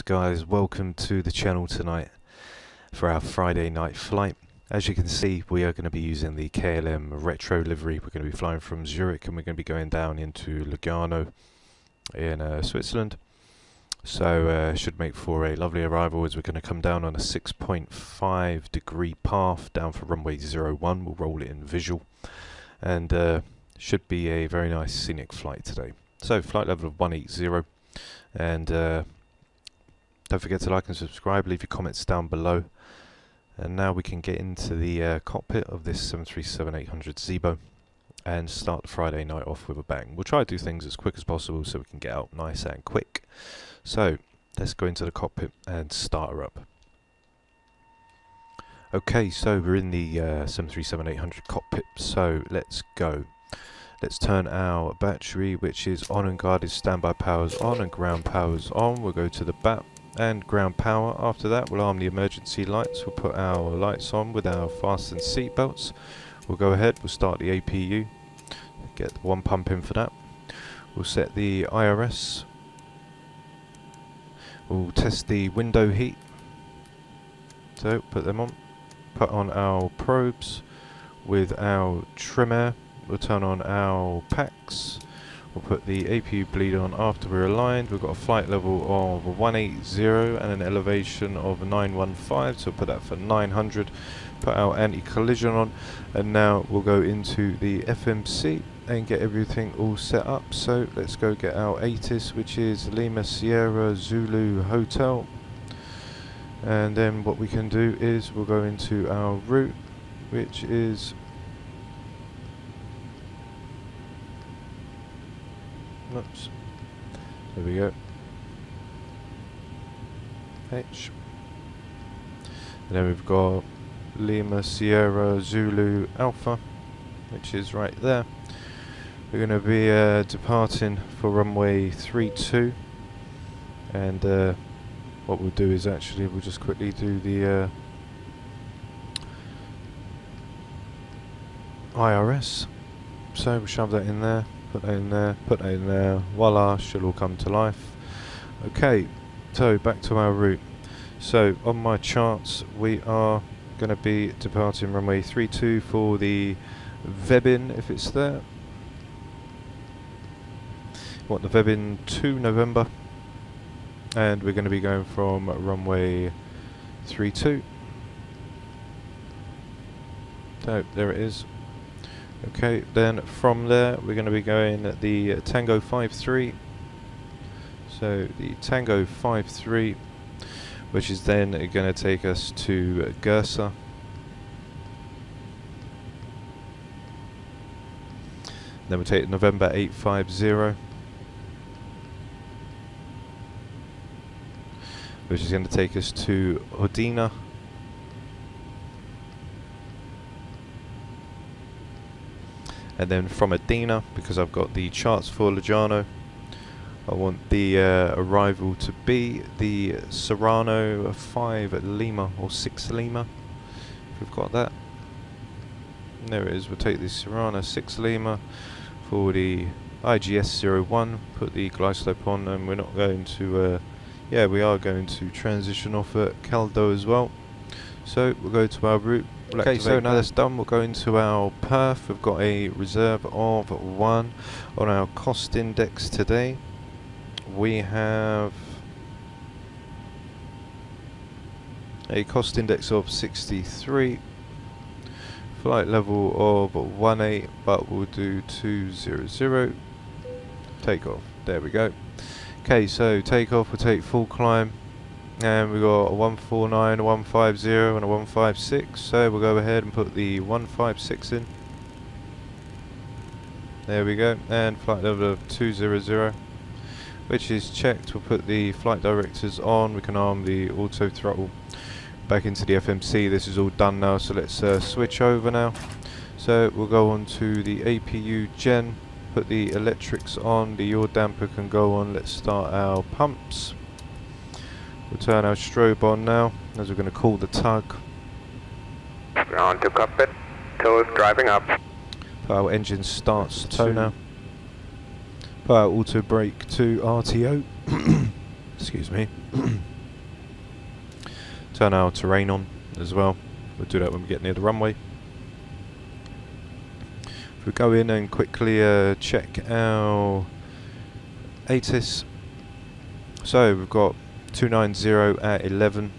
guys, welcome to the channel tonight for our Friday night flight. As you can see, we are going to be using the KLM retro livery. We're going to be flying from Zurich and we're going to be going down into Lugano in Switzerland. So should make for a lovely arrival as we're going to come down on a 6.5 degree path down for runway 01. We'll roll it in visual and should be a very nice scenic flight today. So flight level of 180, and don't forget to like and subscribe, leave your comments down below. And now we can get into the cockpit of this 737-800 Zibo and start the Friday night off with a bang. We'll try to do things as quick as possible so we can get out nice and quick. So let's go into the cockpit and start her up. Okay, so we're in the 737-800 cockpit, so let's go. Let's turn our battery, which is on and guarded standby powers on and ground powers on. We'll go to the BAT and ground power. After that, we'll arm the emergency lights. We'll put our lights on with our fastened seat belts. We'll go ahead, we'll start the APU. Get the one pump in for that. We'll set the IRS. We'll test the window heat. So, put them on. Put on our probes with our trim air. We'll turn on our packs. We'll put the APU bleed on after we're aligned. We've got a flight level of 180 and an elevation of 915, so we'll put that for 900. Put our anti-collision on, and now we'll go into the FMC and get everything all set up. So let's go get our ATIS, which is Lima Sierra Zulu Hotel. And then what we can do is we'll go into our route, which is oops. There we go. H. And then we've got Lima Sierra Zulu Alpha, which is right there. We're going to be departing for runway 32, and what we'll do is actually we'll just quickly do the IRS. So we'll shove that in there. Put that in there, put that in there, voila, should all come to life. Okay, so back to our route. So on my charts we are going to be departing runway 32 for the Vebin, if it's there. Want the Vebin 2 November, and we're going to be going from runway 32. So there it is. Okay, then from there we're going to be going at the Tango 53. So the Tango 53, which is then going to take us to Gersa. Then we'll take November 850, which is going to take us to Odina. And then from Addons, because I've got the charts for Lugano, I want the arrival to be the Serrano 5 at Lima, or 6 Lima, if we've got that. And there it is, we'll take the Serrano 6 Lima for the IGS 01, put the glide slope on, and we're not going to, yeah, we are going to transition off at Caldo as well. So we'll go to our route. Okay, so now that's done, we'll go into our perf. We've got a reserve of 1 on our cost index today. We have a cost index of 63, flight level of 18, but we'll do 200, takeoff. There we go. Okay, so takeoff, we'll take full climb. And we've got a 149, a 150 and a 156, so we'll go ahead and put the 156 in. There we go, and flight level of 200, which is checked. We'll put the flight directors on, we can arm the auto throttle back into the FMC. This is all done now, so let's switch over now. So we'll go on to the APU gen, put the electrics on, the yaw damper can go on. Let's start our pumps. We'll turn our strobe on now, as we're going to call the tug. On to cockpit, tow driving up. Our engine starts to tow now. Put our auto brake to RTO. Excuse me. Turn our terrain on as well. We'll do that when we get near the runway. If we go in and quickly check our ATIS. So we've got 290 at 11.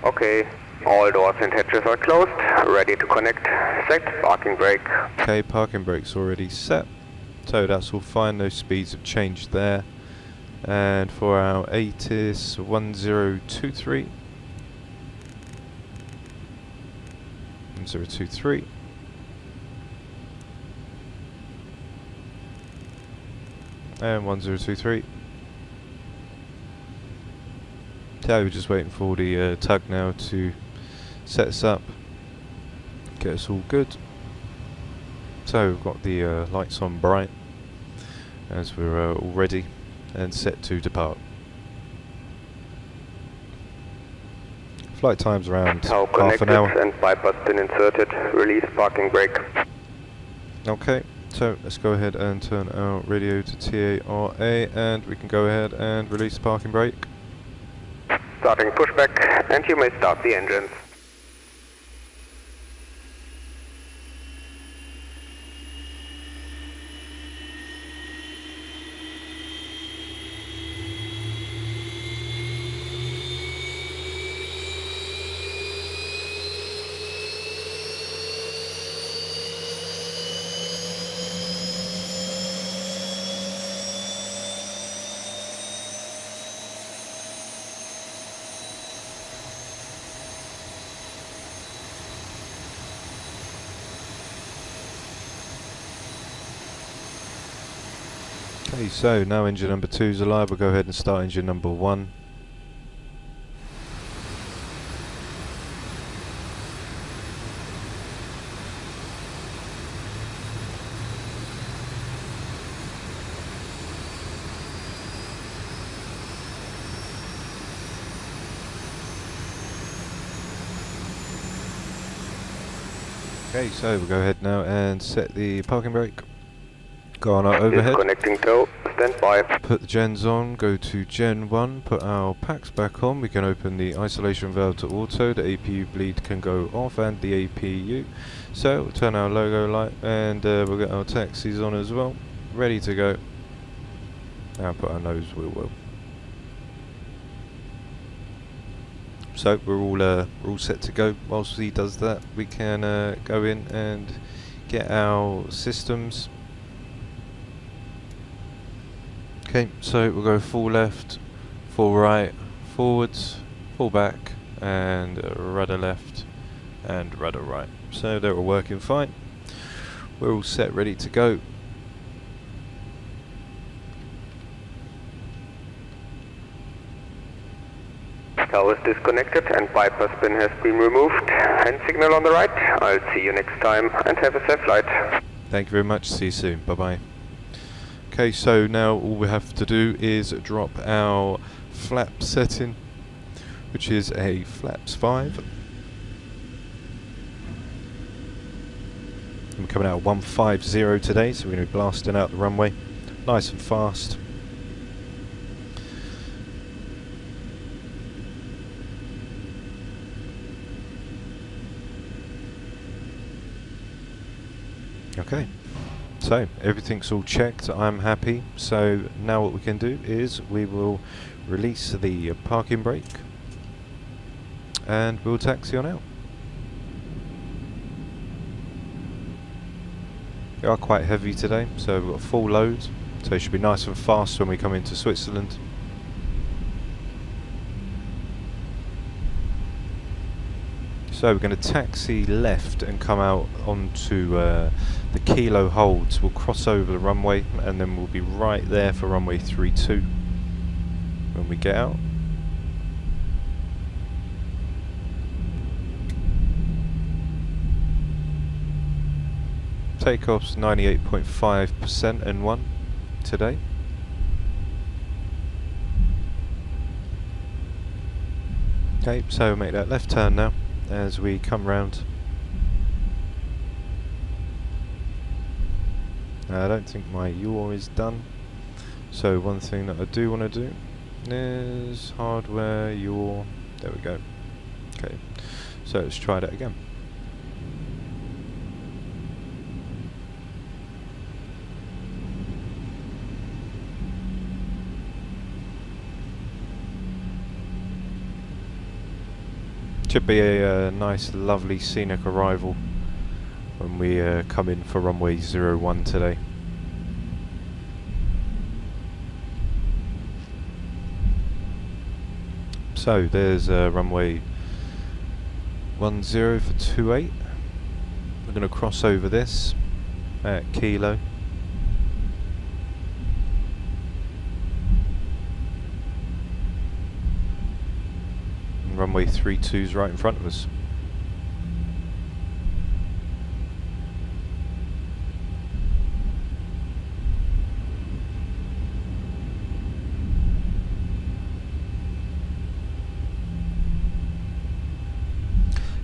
Okay, all doors and hatches are closed, ready to connect, set, parking brake. Okay, parking brake's already set, so that's all fine, no speeds have changed there. And for our ATIS 1023. 1023. And 1023. So we're just waiting for the tug now to set us up, get us all good. So we've got the lights on bright as we're all ready and set to depart. Flight time's around half an hour. And bypass pin inserted, release parking brake. Okay, so let's go ahead and turn our radio to TARA and we can go ahead and release the parking brake. Starting pushback, and you may start the engines. Okay, so now engine number 2 is alive, we'll go ahead and start engine number 1. Okay, so we'll go ahead now and set the parking brake. Go on our overhead. Disconnecting tow, stand by. Put the gens on, go to Gen 1, put our packs back on, we can open the isolation valve to auto, the APU bleed can go off and the APU. So we'll turn our logo light and we'll get our taxis on as well, ready to go. Now put our nose wheel. So we're all set to go. Whilst he does that, we can go in and get our systems. Okay, so we'll go full left, full right, forwards, full back, and rudder left and rudder right. So they're all working fine. We're all set, ready to go. Tow is disconnected and bypass pin has been removed. Hand signal on the right. I'll see you next time and have a safe flight. Thank you very much. See you soon. Bye bye. Okay, so now all we have to do is drop our flap setting, which is a flaps 5. We're coming out at 150 today, so we're going to be blasting out the runway nice and fast. Okay, so everything's all checked, I'm happy. So now what we can do is we will release the parking brake and we'll taxi on out. We are quite heavy today, so we've got a full load, so it should be nice and fast when we come into Switzerland. So we're going to taxi left and come out onto the Kilo holds. We'll cross over the runway and then we'll be right there for runway 32 when we get out. Takeoff's 98.5% N1 today. Okay, so we'll make that left turn now as we come round. I don't think my yaw is done, so one thing that I do want to do There's hardware, there we go. Okay, so let's try that again. Should be a nice, lovely, scenic arrival when we come in for runway 01 today. So there's runway 10 for 28. We're going to cross over this at Kilo. And runway 32's right in front of us.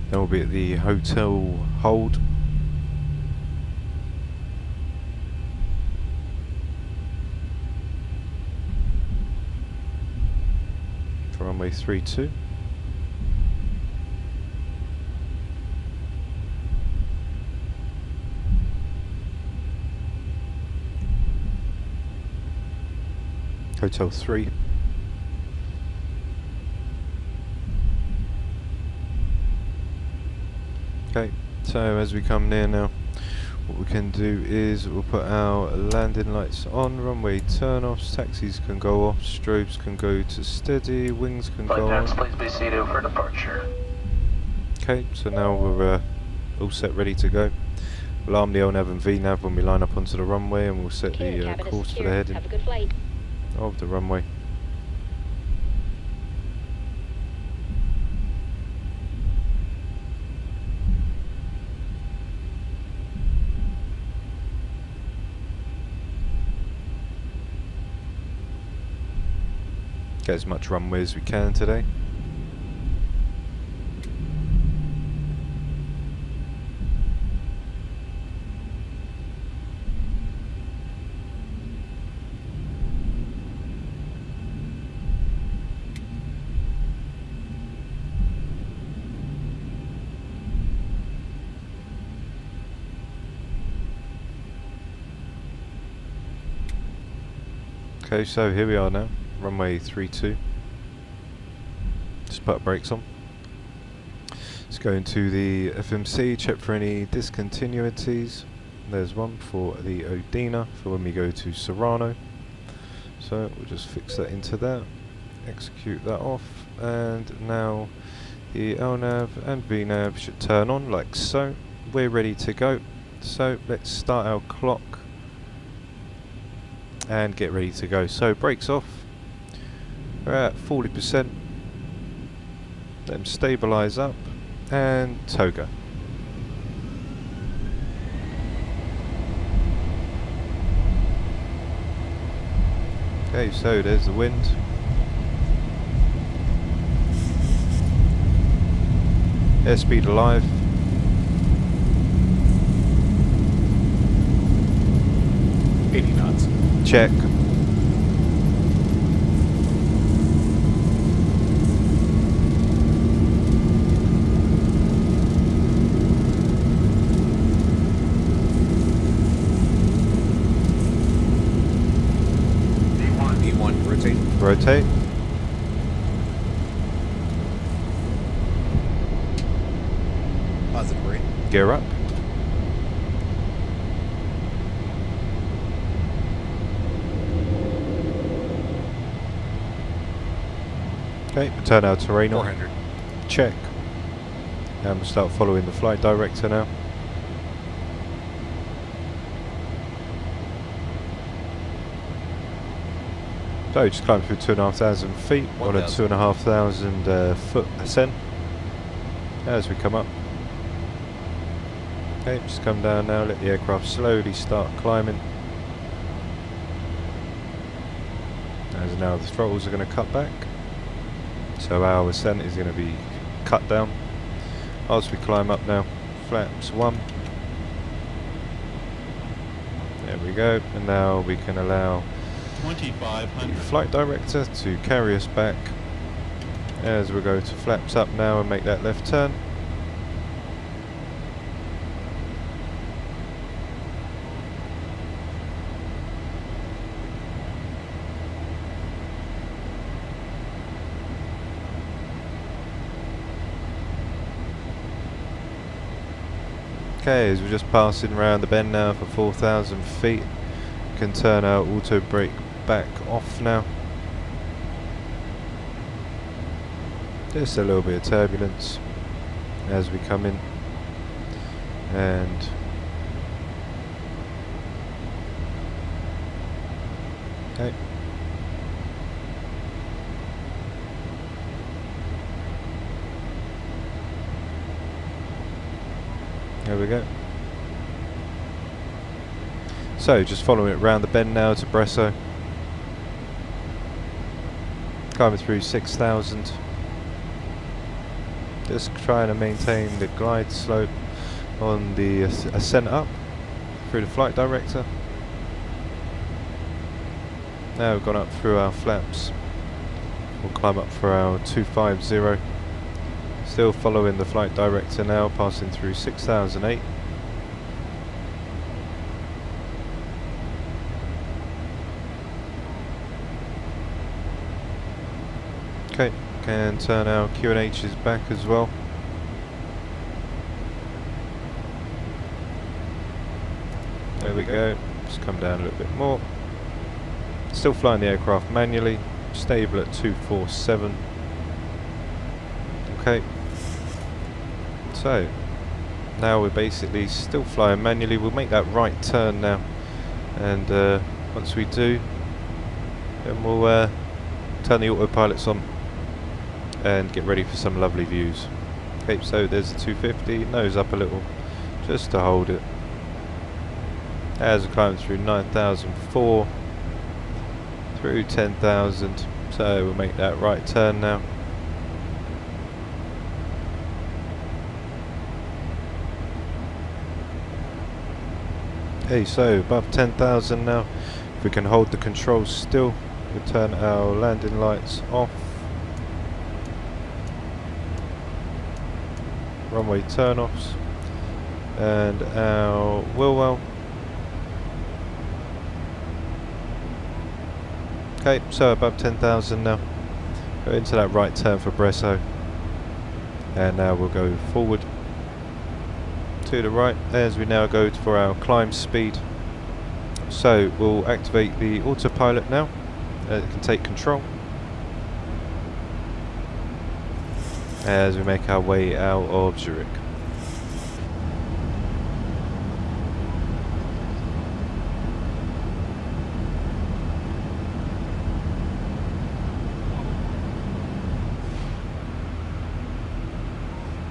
Then we'll be at the hotel hold. For runway 32. Hotel 3. Okay, so as we come near now, what we can do is we'll put our landing lights on, runway turn-offs, taxis can go off, strobes can go to steady, wings can go on. Please be seated for departure. Okay, so now we're all set, ready to go. We'll arm the LNAV and VNAV when we line up onto the runway, and we'll set the course for the heading of the runway. Get as much runway as we can today. Okay, so here we are now. Runway 32. Just put our brakes on. Let's go into the FMC, check for any discontinuities. There's one for the Odina for when we go to Serrano. So we'll just fix that into that. Execute that off. And now the LNAV and VNAV should turn on like so. We're ready to go. So let's start our clock and get ready to go. So brakes off. We're at 40%. Let them stabilise up and toga. Okay, so there's the wind. Airspeed alive. Check. V1, rotate. Rotate. Positive rate. Gear up. Okay, turn our terrain on. 400. Check. And we'll start following the flight director now. So just climb through 2,500 feet on a 2,500 foot ascent as we come up. Okay, just come down now, let the aircraft slowly start climbing. As now the throttles are going to cut back. So our ascent is going to be cut down as we climb up now. Flaps 1. There we go. And now we can allow the flight director to carry us back as we go to flaps up now and make that left turn. Okay, as we're just passing around the bend now for 4,000 feet, we can turn our auto brake back off now. Just a little bit of turbulence as we come in, and okay. There we go. So just following it round the bend now to Bresso. Climbing through 6,000. Just trying to maintain the glide slope on the ascent up through the flight director. Now we've gone up through our flaps. We'll climb up for our 250. Still following the flight director now, passing through 6,008. Okay, can turn our Q&H's back as well. There we go, just come down a little bit more. Still flying the aircraft manually, stable at 247. Okay. So, now we're basically still flying manually. We'll make that right turn now, and once we do, then we'll turn the autopilots on and get ready for some lovely views. Okay, so there's the 250, nose up a little, just to hold it. As we climb through 9,004, through 10,000, so we'll make that right turn now. Okay, so above 10,000 now. If we can hold the controls still, we'll turn our landing lights off. Runway turn-offs. And our wheel well. Okay, so above 10,000 now. Go into that right turn for Bresso. And now we'll go forward to the right as we now go for our climb speed. So we'll activate the autopilot now. It can take control as we make our way out of Zurich.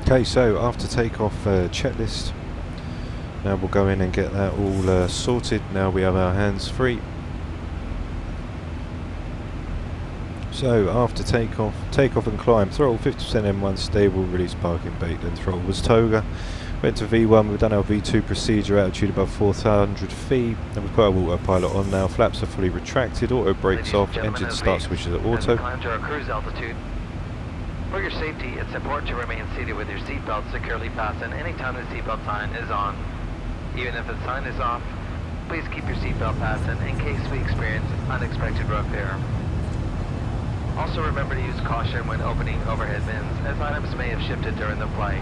Okay, so after takeoff checklist, now we'll go in and get that all sorted. Now we have our hands free. So after takeoff and climb, throttle 50% M1 stable, release parking bait, then throttle was toga. Went to V1, we've done our V2 procedure, altitude above 4,000 feet, and we've got our autopilot on now. Flaps are fully retracted, auto brakes off, engine start switches at auto. Climb to our cruise altitude. For your safety, it's important to remain seated with your seatbelt securely fastened anytime the seatbelt sign is on. Even if the sign is off, please keep your seatbelt fastened in case we experience unexpected rough air. Also remember to use caution when opening overhead bins, as items may have shifted during the flight.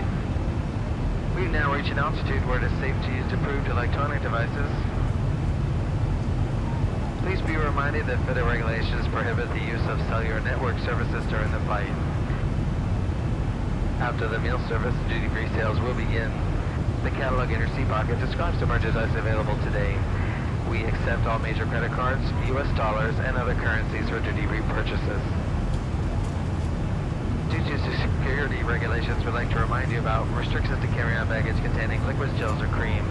We've now reached an altitude where it is safe to use approved electronic devices. Please be reminded that federal regulations prohibit the use of cellular network services during the flight. After the meal service, duty-free sales will begin. The catalog in your seat pocket describes the merchandise available today. We accept all major credit cards, US dollars, and other currencies for duty-free purchases. Due to security regulations, we'd like to remind you about restrictions to carry on baggage containing liquids, gels, or creams.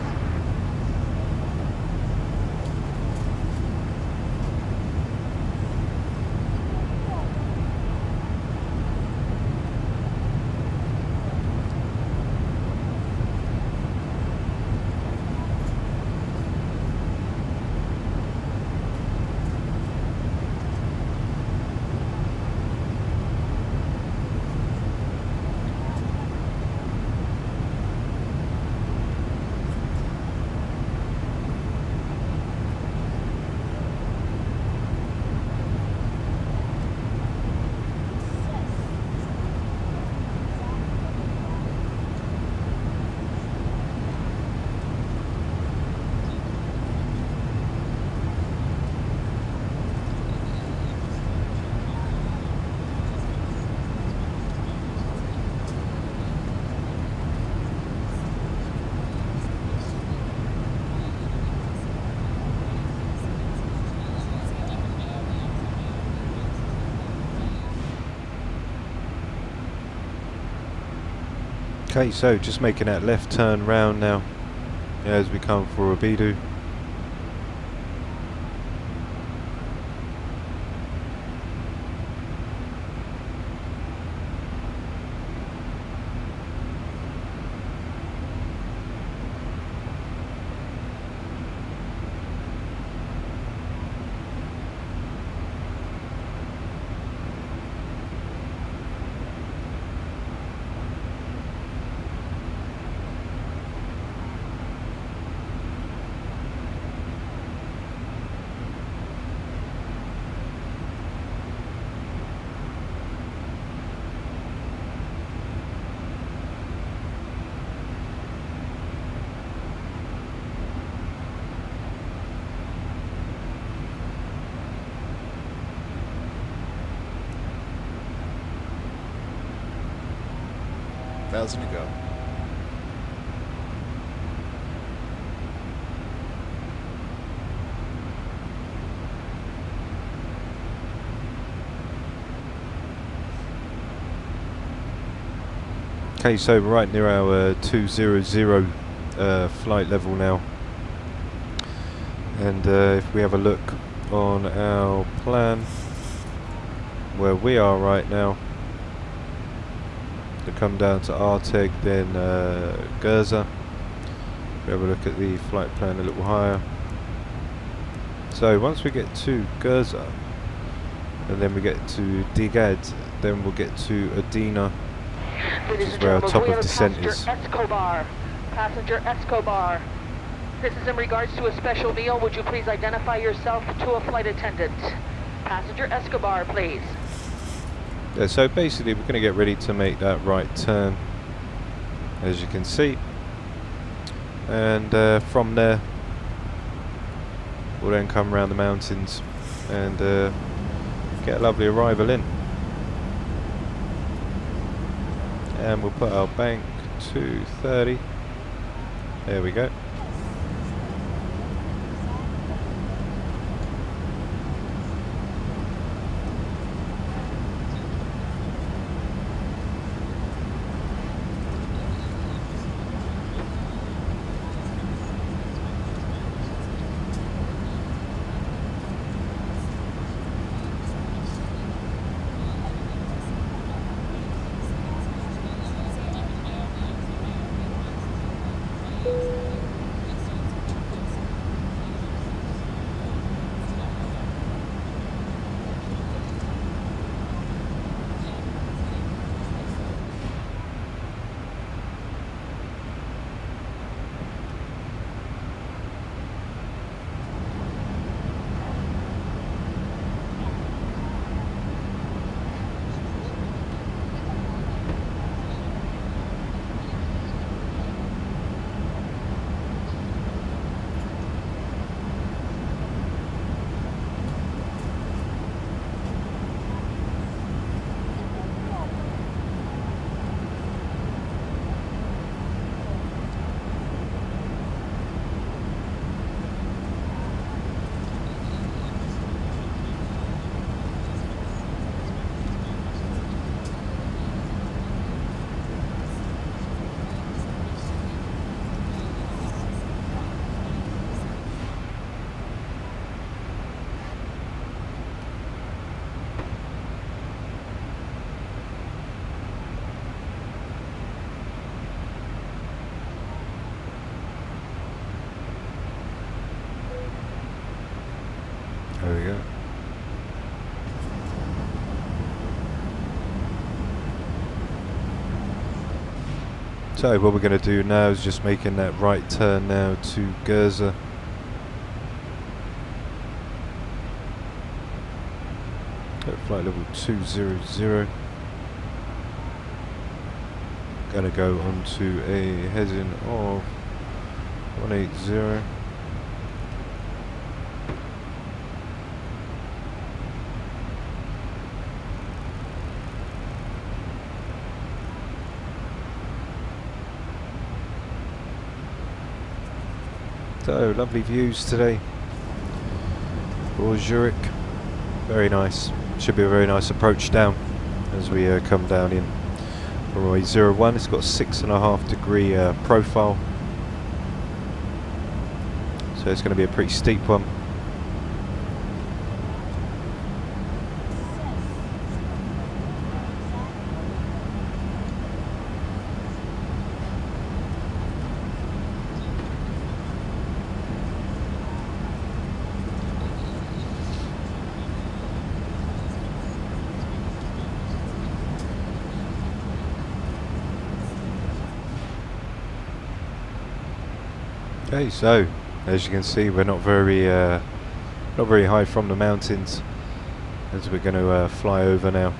Okay, so just making that left turn round now as we come for Abidu. Thousand to go. Okay, so we're right near our 200 flight level now, and if we have a look on our plan where we are right now, to come down to Arteg, then Gerza. We have a look at the flight plan a little higher. So once we get to Gerza, and then we get to Digad, then we'll get to Adina, which is where our top of descent is. Passenger Escobar. This is in regards to a special meal. Would you please identify yourself to a flight attendant? Passenger Escobar, please. Yeah, so basically we're going to get ready to make that right turn, as you can see, and from there we'll then come around the mountains and get a lovely arrival in, and we'll put our bank to 30. There we go. There we go. So what we're going to do now is just making that right turn now to Gerza. At flight level 200. Going to go onto a heading of 180. So lovely views today for Zurich, very nice. Should be a very nice approach down as we come down in. runway 01. It's got a 6.5 degree profile, so it's going to be a pretty steep one. Okay, so as you can see, we're not very high from the mountains, as we're going to fly over now.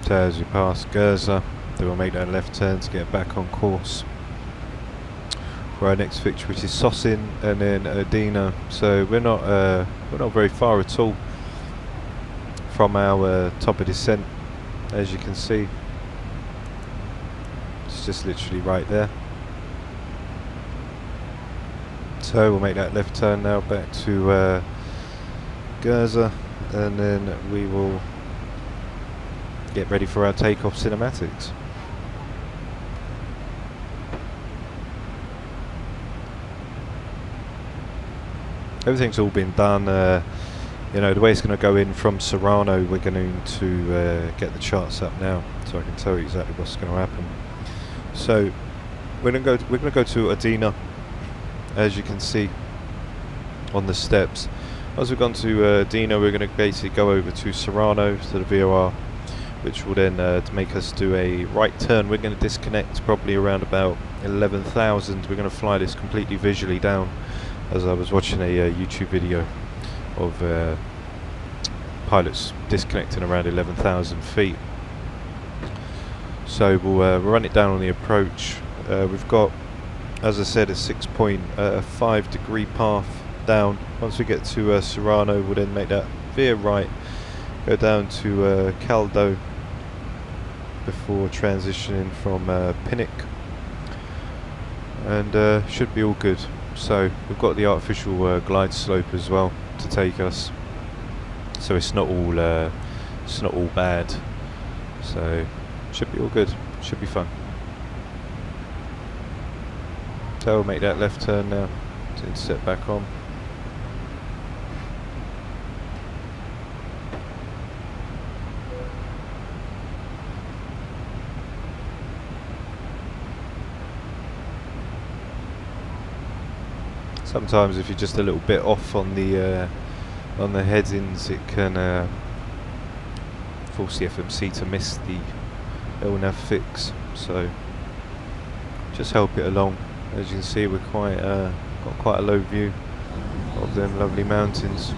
So as we pass Gerza, then we'll make that left turn to get back on course for our next fixture, which is Sosin and then Udina. So we're not very far at all from our top of descent, as you can see. It's just literally right there. So we'll make that left turn now back to Gerza, and then we will get ready for our takeoff cinematics. Everything's all been done. You know, the way it's going to go in from Serrano, we're going to get the charts up now, so I can tell you exactly what's going to happen. So we're going to go to Udina, as you can see on the steps. As we've gone to Udina, we're going to basically go over to Serrano, to the VOR, which will then make us do a right turn. We're going to disconnect probably around about 11,000. We're going to fly this completely visually down, as I was watching a YouTube video of pilots disconnecting around 11,000 feet. So we'll run it down on the approach. We've got, as I said, a 6.5 degree path down. Once we get to Serrano, we'll then make that veer right, go down to Caldo before transitioning from Pinnock, and should be all good. So we've got the artificial glide slope as well to take us, so it's not all bad. So should be all good. Should be fun. So we'll make that left turn now to intercept back on. Sometimes if you're just a little bit off on the headings, it can force the FMC to miss the LNAV fix, so just help it along. As you can see, we're got quite a low view of them lovely mountains.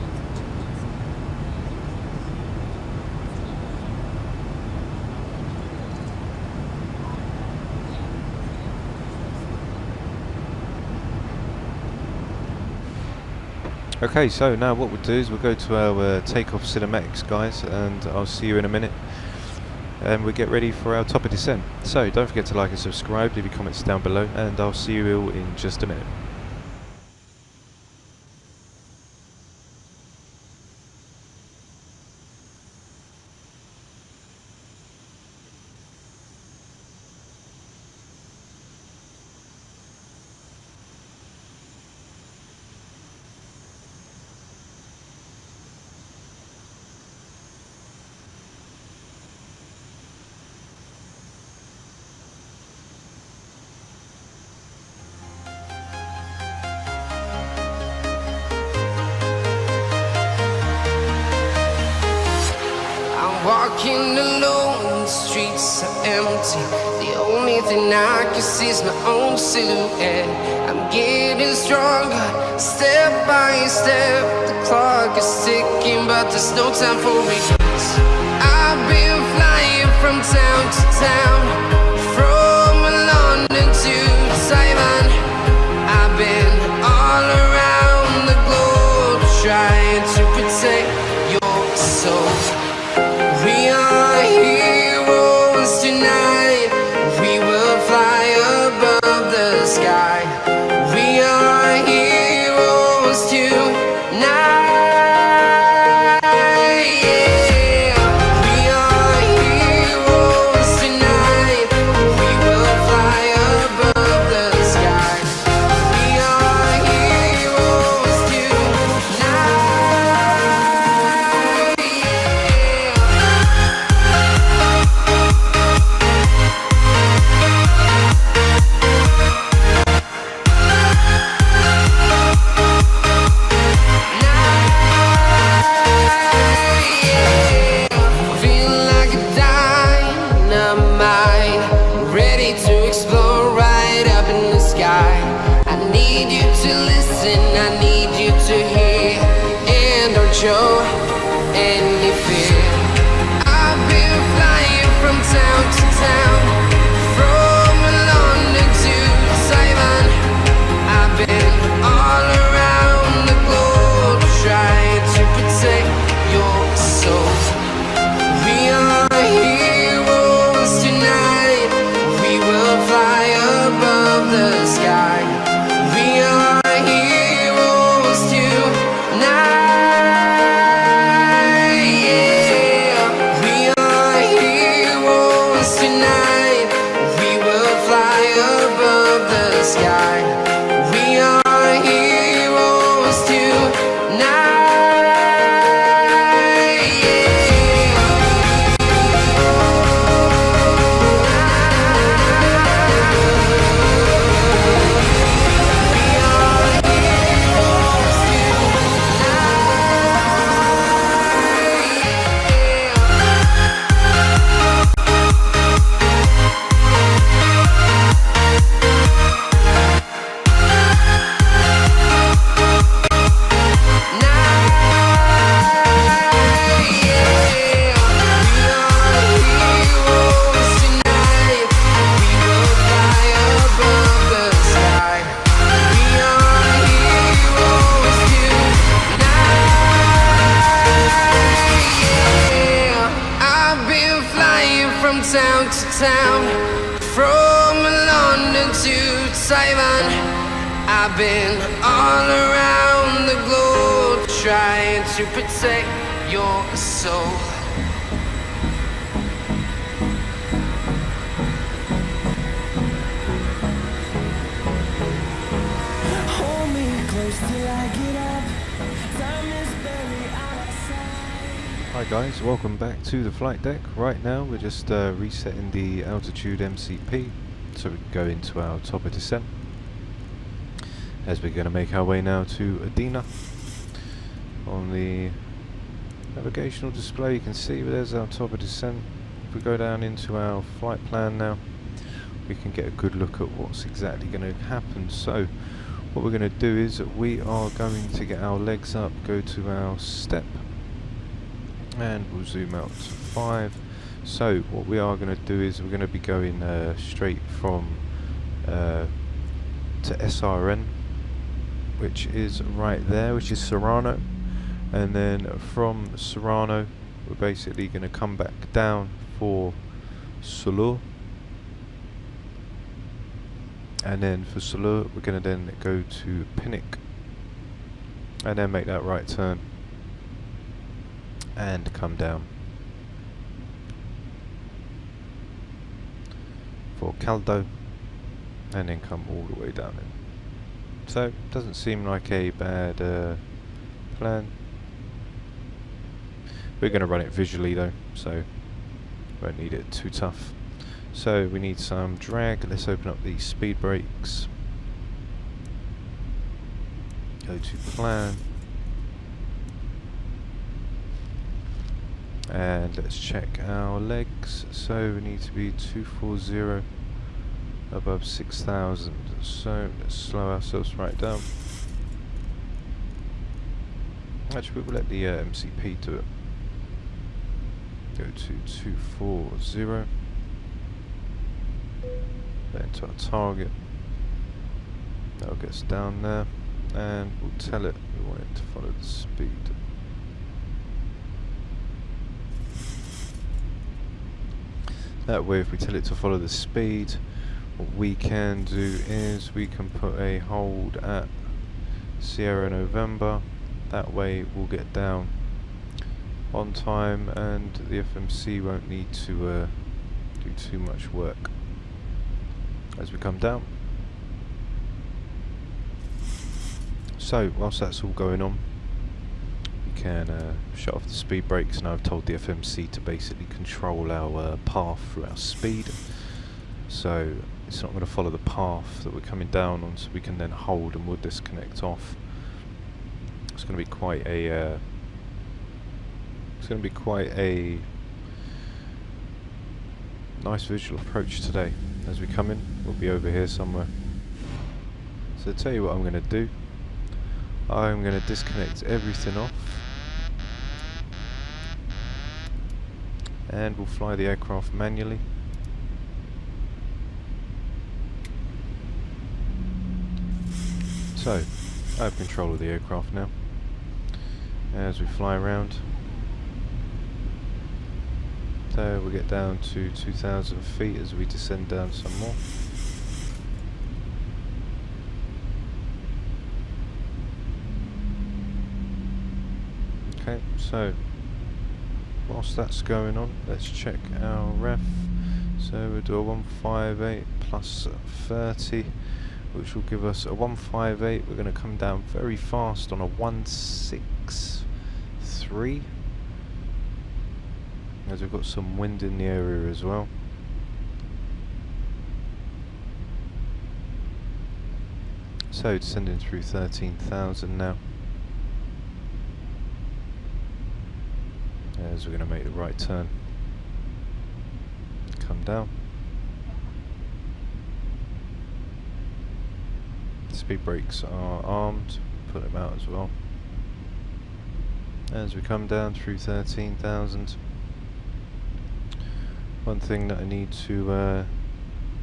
Okay, so now what we'll do is we'll go to our takeoff cinematics, guys, and I'll see you in a minute, and we'll get ready for our top of descent. So don't forget to like and subscribe, leave your comments down below, and I'll see you all in just a minute. Walking alone, the streets are empty. The only thing I can see is my own silhouette. I'm getting stronger, step by step. The clock is ticking, but there's no time for regrets. I've been flying from town to town, from London to Taiwan. I've been to Taiwan. I've been all around the globe trying to protect your soul. Hold me close till I get up. Time is barely outside. Hi guys, welcome back to the flight deck. Right now we're just resetting the altitude MCP so we can go into our top of descent, as we're going to make our way now to Adina. On the navigational display you can see there's our top of descent. If we go down into our flight plan now, we can get a good look at what's exactly going to happen. So what we're going to do is we are going to get our legs up, go to our step, and we'll zoom out to 5. So what we are going to do is we're going to be going straight from to SRN, which is right there, which is Serrano, and then from Serrano we're basically going to come back down for Sulu, and then for Sulu we're going to then go to Pinnock and then make that right turn and come down for Caldo and then come all the way down in. So doesn't seem like a bad plan. We're going to run it visually though, so won't need it too tough. So we need some drag. Let's open up the speed brakes, go to plan, and let's check our legs. So we need to be 240 above 6,000. So let's slow ourselves right down. Actually we'll let the MCP do it. Go to 240, then to our target. That'll get us down there, and we'll tell it we want it to follow the speed. That way if we tell it to follow the speed, what we can do is we can put a hold at Sierra November. That way we'll get down on time and the FMC won't need to do too much work as we come down. So whilst that's all going on, we can shut off the speed brakes, and I've told the FMC to basically control our path through our speed, so it's not going to follow the path that we're coming down on, so we can then hold and we'll disconnect off. It's going to be quite a nice visual approach today. As we come in, we'll be over here somewhere. So I'll tell you what I'm going to do. I'm going to disconnect everything off, and we'll fly the aircraft manually. So I have control of the aircraft now as we fly around. So we'll get down to 2,000 feet as we descend down some more. Okay, so whilst that's going on, let's check our ref. So we'll do a 158 plus 30, which will give us a 158. We're going to come down very fast on a 163, as we've got some wind in the area as well. So descending through 13,000 now, as we're going to make the right turn, come down. Speed brakes are armed, put them out as well. As we come down through 13,000, one thing that I need to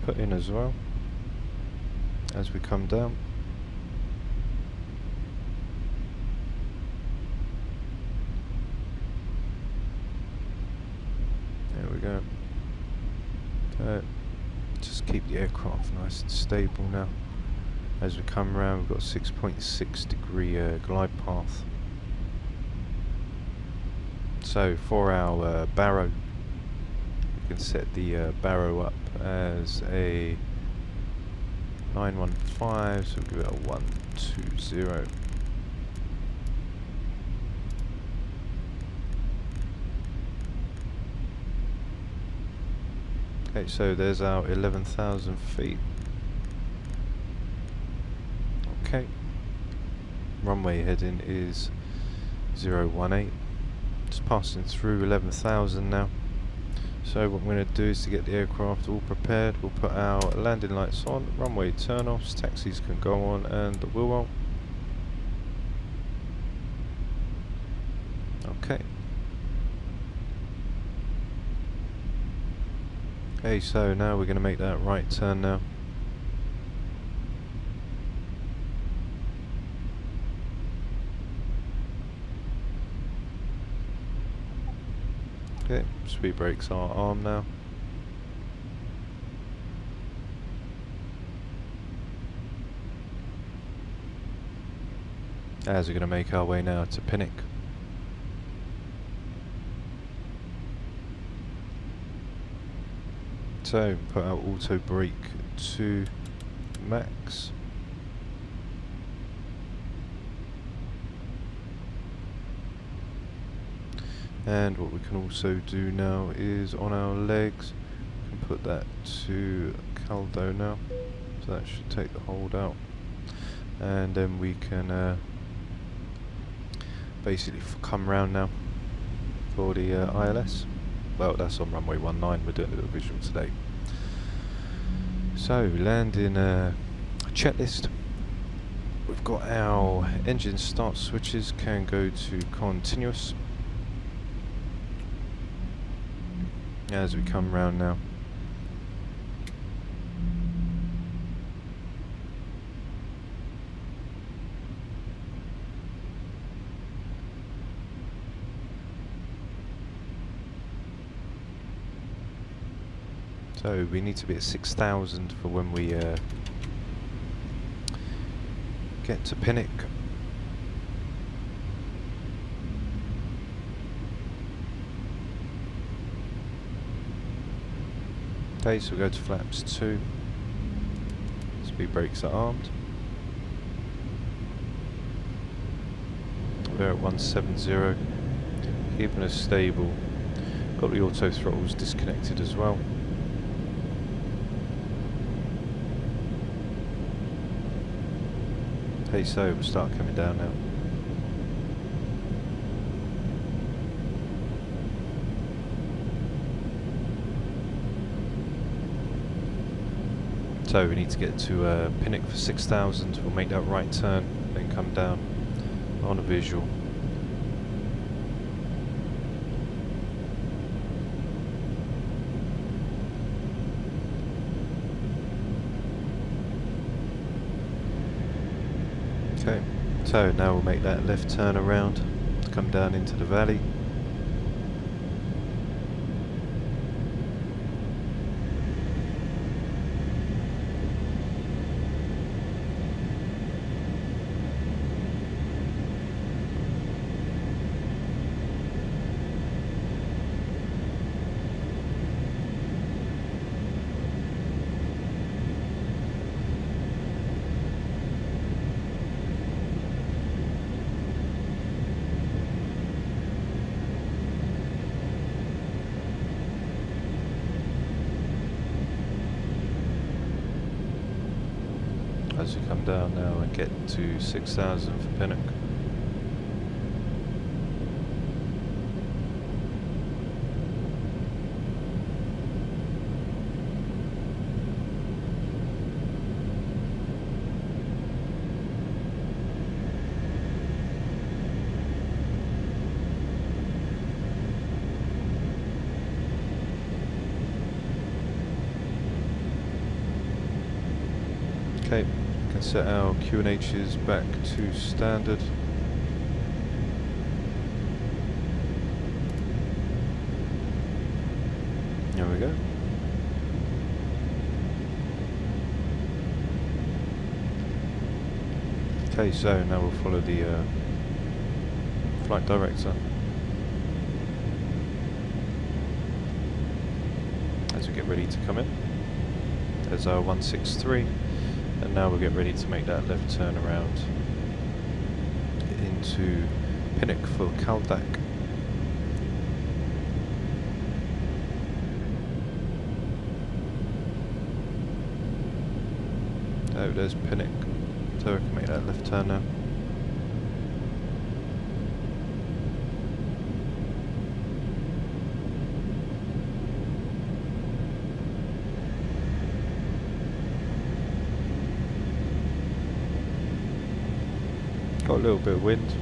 put in as well, as we come down, there we go. Let's keep the aircraft nice and stable now. As we come around, we've got 6.6 degree glide path. So for our barrow, we can set the barrow up as a 915, so we'll give it a 120. Okay, so there's our 11,000 feet. Okay, runway heading is 018. Just passing through 11,000 now. So what we're going to do is to get the aircraft all prepared, we'll put our landing lights on, runway turn-offs, taxis can go on, and the wheel well. Okay. Okay, so now we're going to make that right turn now. Okay, speed brakes are armed now. As we're going to make our way now to Tonihgt. So, put our auto brake to max. And what we can also do now is on our legs, we can put that to Caldo now, so that should take the hold out, and then we can basically come round now for the ILS. Well, that's on runway 19, we're doing a little visual today. So, landing checklist. We've got our engine start switches, can go to continuous. As we come round now. So we need to be at 6,000 for when we get to Tonihgt. Okay, so we go to flaps 2. Speed brakes are armed. We're at 170, keeping us stable. Got the auto throttles disconnected as well. Okay, so we'll start coming down now. So we need to get to Tonihgt for 6,000, we'll make that right turn, then come down on a visual. Okay, so now we'll make that left turn around to come down into the valley. As we come down now and get to 6,000 for Tonihgt. Okay, we can set our Q&H's back to standard. There we go. Okay, so now we'll follow the flight director as we get ready to come in. There's our 163, and now we'll get ready to make that left turn around into Pinnock for Caldac. Oh, there's Pinnock, so we can make that left turn now. Got a little bit of wind.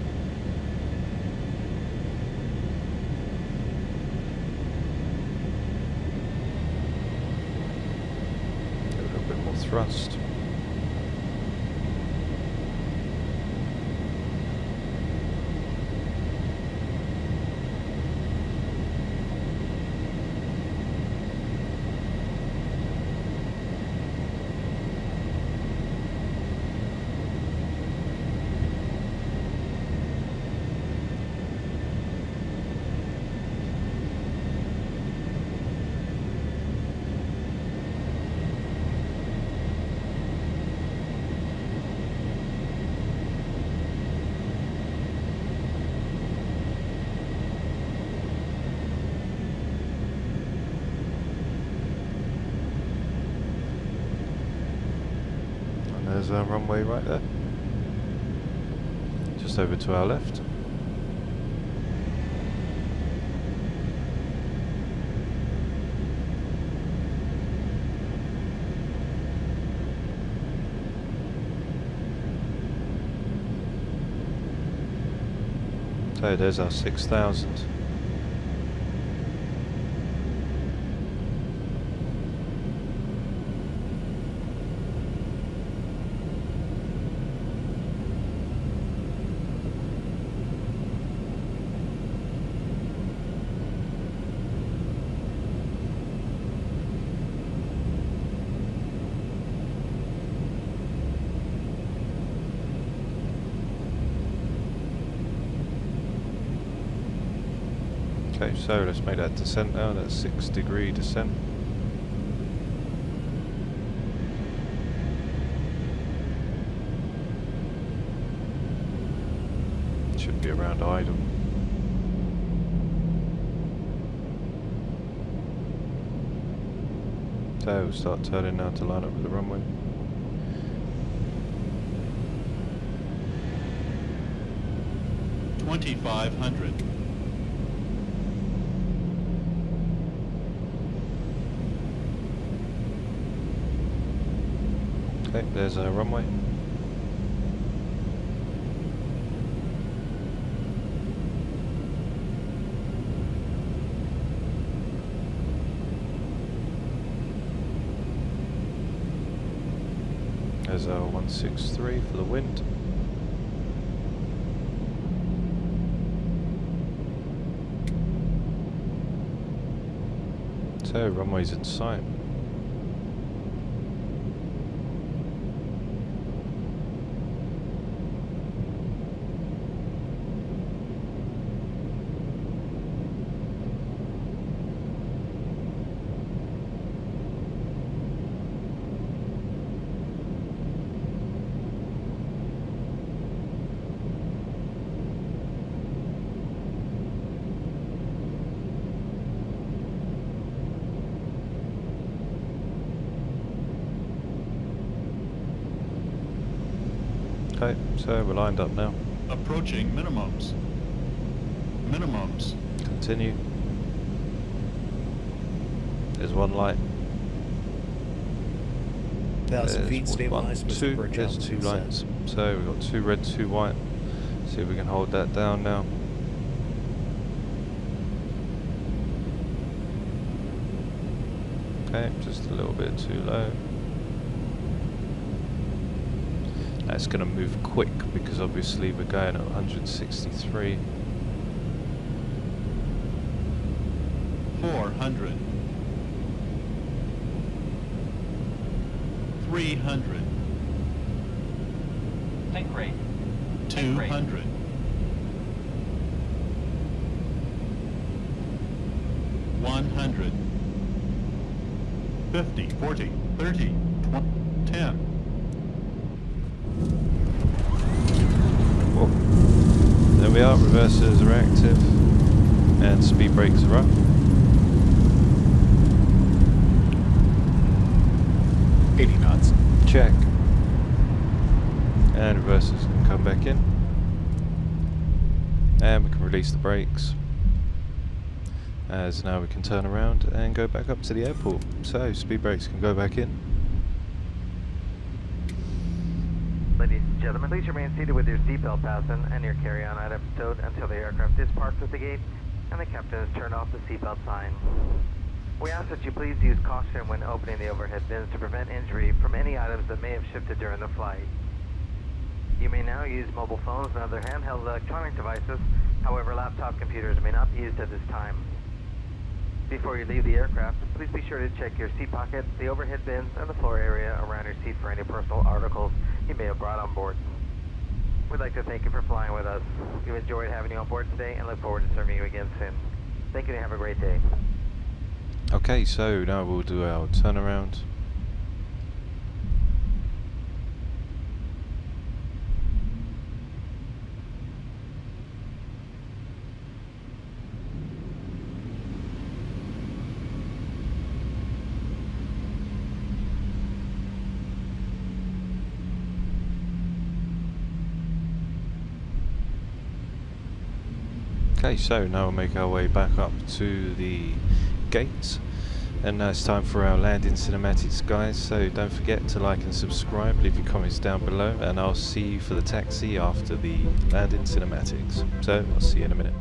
A little bit more thrust. There's our runway right there, just over to our left. So there's our 6,000. Okay, so let's make that descent now, that's 6-degree descent. Should be around idle. So we'll start turning now to line up with the runway. $2,500. Okay, there's our runway. There's our 163 for the wind. So runway's in sight. Okay, so we're lined up now. Approaching minimums. Minimums. Continue. There's one light. 1,000 feet, stabilized with two. approach There's two altitude lights. set. So we've got 2 red, 2 white. See if we can hold that down now. Okay, just a little bit too low. That's going to move quick because obviously we're going at 163. 400. 300. Think rate. 200. 100. 50, 40, 30, 20, 10. Whoa. There we are, reversers are active and speed brakes are up. Check. And reversers can come back in. And we can release the brakes. As now we can turn around and go back up to the airport. So speed brakes can go back in. Ladies and gentlemen, please remain seated with your seatbelt fastened and your carry-on items stowed until the aircraft is parked at the gate and the captain has turned off the seatbelt sign. We ask that you please use caution when opening the overhead bins to prevent injury from any items that may have shifted during the flight. You may now use mobile phones and other handheld electronic devices, however laptop computers may not be used at this time. Before you leave the aircraft, please be sure to check your seat pocket, the overhead bins, and the floor area around your seat for any personal articles you may have brought on board. We'd like to thank you for flying with us. We've enjoyed having you on board today and look forward to serving you again soon. Thank you and have a great day. Okay, so now we'll do our turnaround. Okay, so now we'll make our way back up to the gates, and now it's time for our landing cinematics, guys. So don't forget to like and subscribe, leave your comments down below, and I'll see you for the taxi after the landing cinematics. So I'll see you in a minute.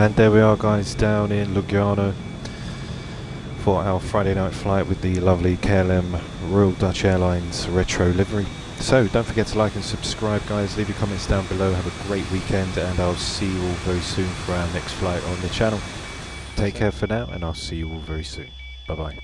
And there we are, guys, down in Lugano for our Friday night flight with the lovely KLM Royal Dutch Airlines retro livery. So don't forget to like and subscribe, guys. Leave your comments down below. Have a great weekend, and I'll see you all very soon for our next flight on the channel. Take care for now, and I'll see you all very soon. Bye bye.